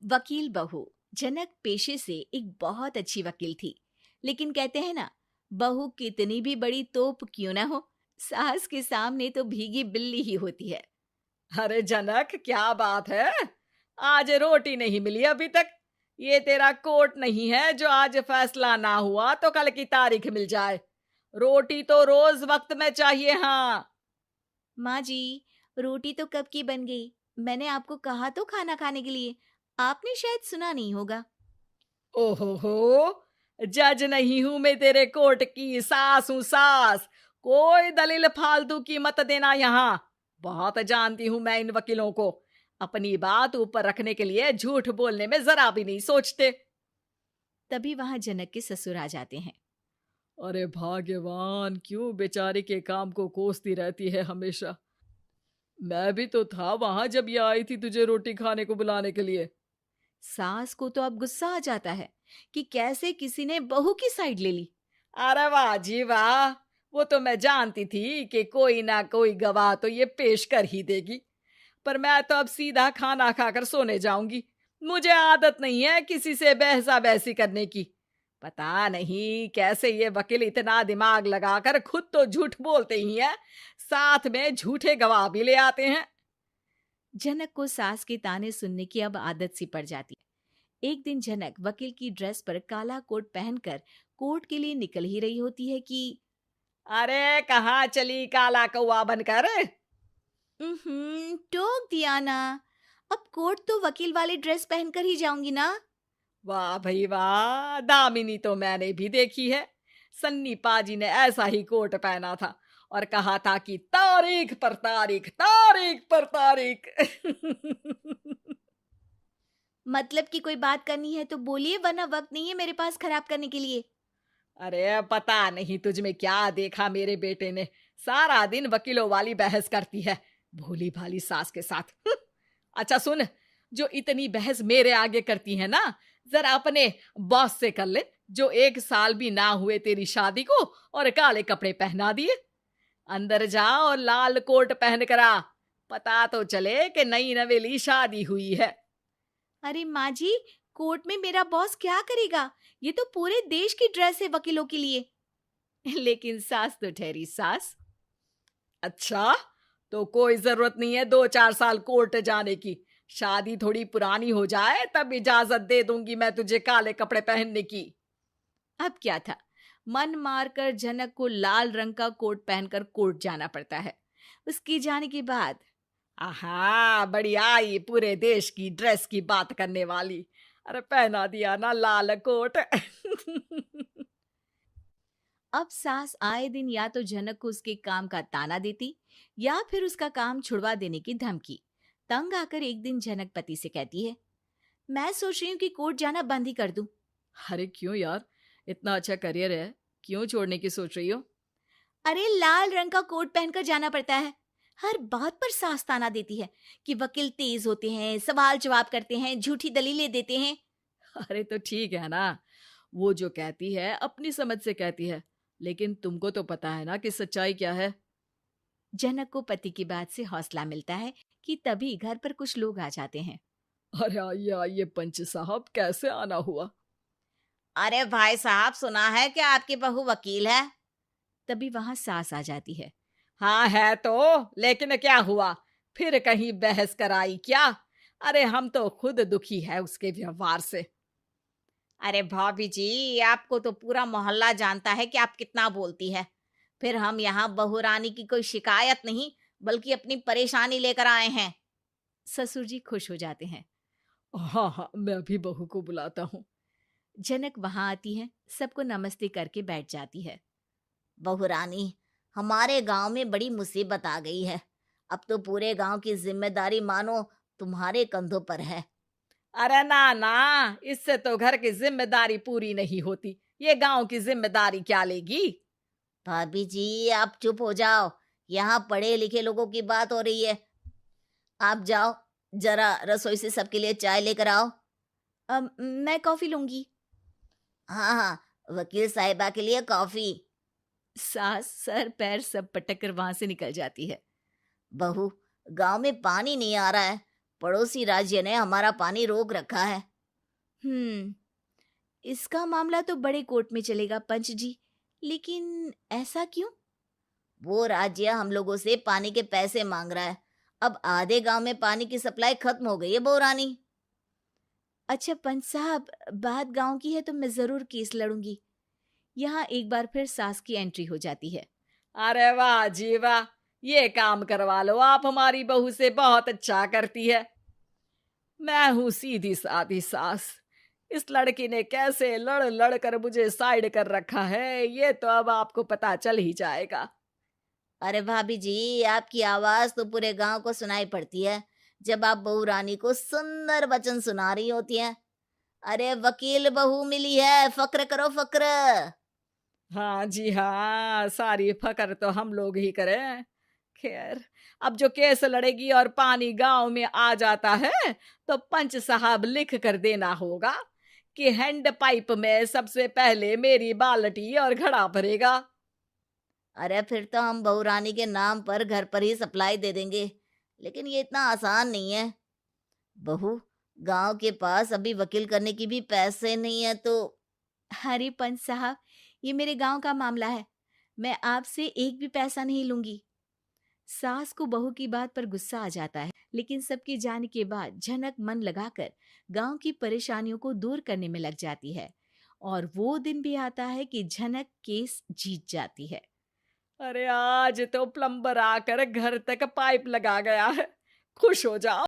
वकील बहू। जनक पेशे से एक बहुत अच्छी वकील थी, लेकिन कहते हैं ना, बहू कितनी भी बड़ी तोप क्यों ना हो, सास के सामने तो भीगी बिल्ली ही होती है। अरे जनक, क्या बात है? आज रोटी नहीं मिली अभी तक। ये तेरा कोर्ट नहीं है जो आज फैसला ना हुआ तो कल की तारीख मिल जाए। रोटी तो रोज वक्त में चाहिए। हाँ। माँ जी, रोटी तो कब की बन गई। मैंने आपको कहा तो खाना खाने के लिए, आपने शायद सुना नहीं होगा। ओहो हो, जज नहीं हूं मैं तेरे कोर्ट की, सास हूं सास। कोई दलील फालतू की मत देना यहाँ। बहुत जानती हूं मैं इन वकीलों को। अपनी बात ऊपर रखने के लिए झूठ बोलने में जरा भी नहीं सोचते। तभी वहां जनक के ससुर आ जाते हैं। अरे भाग्यवान, क्यों बेचारी के काम को कोसती रहती है हमेशा। मैं भी तो था वहां जब ये आई थी तुझे रोटी खाने को बुलाने के लिए। सास को तो अब गुस्सा आ जाता है कि कैसे किसी ने बहू की साइड ले ली। अरे वाह जी वाह, वो तो मैं जानती थी कि कोई ना कोई गवाह तो ये पेश कर ही देगी। पर मैं तो अब सीधा खाना खाकर सोने जाऊंगी। मुझे आदत नहीं है किसी से बहसा बहसी करने की। पता नहीं कैसे ये वकील इतना दिमाग लगाकर खुद तो झूठ बोलते ही हैं, साथ में झूठे गवाह भी ले आते हैं। जनक को सास के ताने सुनने की अब आदत सी पड़ जाती है। एक दिन जनक वकील की ड्रेस पर काला कोट पहनकर कोर्ट के लिए निकल ही रही होती है कि अरे कहाँ चली काला कौवा बनकर? टोक दिया ना। अब कोर्ट तो वकील वाली ड्रेस पहनकर ही जाऊंगी ना। वाह भाई वाह, दामिनी तो मैंने भी देखी है। सन्नी पाजी ने ऐसा ही कोट पहना था और कहा था कि तारीख पर तारीख, तारीख पर तारीख। मतलब कि कोई बात करनी है तो बोलिए, वरना वक्त नहीं है मेरे पास खराब करने के लिए। अरे पता नहीं तुझ में क्या देखा मेरे बेटे ने, सारा दिन वकीलों वाली बहस करती है, भोली भाली सास के साथ। अच्छा सुन, जो इतनी बहस मेरे आगे करती है ना, जरा अपने बॉस से कर ले, जो 1 साल भी ना हुए तेरी शादी को और काले कपड़े पहना दिए। अंदर जा और लाल कोट पहन कर आ, पता तो चले कि नई नवेली शादी हुई है। अरे माँ जी, कोर्ट में मेरा बॉस क्या करेगा? ये तो पूरे देश की ड्रेस है वकीलों के लिए। लेकिन सास तो ठहरी सास। अच्छा, तो कोई जरूरत नहीं है 2-4 साल कोर्ट जाने की। शादी थोड़ी पुरानी हो जाए तब इजाजत दे दूंगी मैं तुझे काले कपड़े पहनने की। अब क्या था, मन मारकर जनक को लाल रंग का कोट पहनकर कोर्ट जाना पड़ता है। उसके जाने के बाद आहा, बड़ी आई पूरे देश की ड्रेस की बात करने वाली। अरे पहना दिया ना लाल कोट। अब सास आए दिन या तो जनक को उसके काम का ताना देती, या फिर उसका काम छुड़वा देने की धमकी। तंग आकर एक दिन जनक पति से कहती है, मैं सोच रही हूँ कि कोर्ट जाना बंद ही कर दूं। अरे क्यों यार, इतना अच्छा करियर है, क्यों छोड़ने की सोच रही हो? अरे लाल रंग का कोट पहनकर जाना पड़ता है। हर बात पर सास ताना देती है कि वकील तेज होते हैं, सवाल जवाब करते हैं, झूठी दलीलें देते हैं। अरे तो ठीक है ना, वो जो कहती है अपनी समझ से कहती है, लेकिन तुमको तो पता है ना कि सच्चाई क्या है। जनक को पति की बात से हौसला मिलता है कि तभी घर पर कुछ लोग आ जाते हैं। अरे आइए आइए पंच साहब, कैसे आना हुआ? अरे भाई साहब, सुना है कि आपकी बहू वकील है। तभी वहां सास आ जाती है। हाँ है तो, लेकिन क्या हुआ? फिर कहीं बहस कराई क्या? अरे हम तो खुद दुखी है उसके व्यवहार से। अरे भाभी जी, आपको तो पूरा मोहल्ला जानता है कि आप कितना बोलती है। फिर हम यहाँ बहू रानी की कोई शिकायत नहीं, बल्कि अपनी परेशानी लेकर आए हैं। ससुर जी खुश हो जाते हैं। हाँ हाँ, मैं भी बहू को बुलाता हूँ। जनक वहां आती है, सबको नमस्ते करके बैठ जाती है। बहू रानी, हमारे गांव में बड़ी मुसीबत आ गई है। अब तो पूरे गांव की जिम्मेदारी मानो तुम्हारे कंधों पर है। अरे ना ना, इससे तो घर की जिम्मेदारी पूरी नहीं होती, ये गांव की जिम्मेदारी क्या लेगी? भाभी जी, आप चुप हो जाओ। यहाँ पढ़े लिखे लोगों की बात हो रही है। आप जाओ, जरा रसोई से सबके लिए चाय लेकर आओ। मैं कॉफी लूंगी। हाँ हाँ, वकील साहिबा के लिए कॉफी। सास सर पैर सब पटक कर वहां से निकल जाती है। बहू, गांव में पानी नहीं आ रहा है, पड़ोसी राज्य ने हमारा पानी रोक रखा है। इसका मामला तो बड़े कोर्ट में चलेगा पंच जी, लेकिन ऐसा क्यों? वो राज्य हम लोगों से पानी के पैसे मांग रहा है। अब आधे गांव में पानी की सप्लाई खत्म हो गई है बहुरानी। अच्छा पंच साहब, बात गांव की है तो मैं जरूर केस लड़ूंगी। यहाँ एक बार फिर सास की एंट्री हो जाती है। अरे वाह जी वाह, ये काम करवा लो, आप हमारी बहू से बहुत अच्छा करती है। मैं हूं सीधी सादी सास। इस लड़की ने कैसे लड़ लड़ कर मुझे साइड कर रखा है, ये तो अब आपको पता चल ही जाएगा। अरे भाभी जी, आपकी आवाज तो पूरे गांव को सुनाई पड़ती है जब आप बहू रानी को सुंदर वचन सुना रही होती हैं। अरे वकील बहू मिली है, फक्र करो फक्र। हाँ जी हाँ, सारी फकर तो हम लोग ही करें। खैर, अब जो केस लड़ेगी और पानी गांव में आ जाता है तो पंच साहब लिख कर देना होगा कि हैंड पाइप में सबसे पहले मेरी बाल्टी और घड़ा भरेगा। अरे फिर तो हम बहू रानी के नाम पर घर पर ही सप्लाई दे देंगे, लेकिन ये इतना आसान नहीं है। बहू, गांव के पास अभी वकील करने की भी पैसे नहीं है तो। अरे पंच साहब, ये मेरे गांव का मामला है, मैं आपसे एक भी पैसा नहीं लूंगी। सास को बहू की बात पर गुस्सा आ जाता है, लेकिन सबके जाने के बाद झनक मन लगाकर गांव की परेशानियों को दूर करने में लग जाती है। और वो दिन भी आता है कि झनक केस जीत जाती है। अरे आज तो प्लम्बर आकर घर तक पाइप लगा गया है, खुश हो जाओ।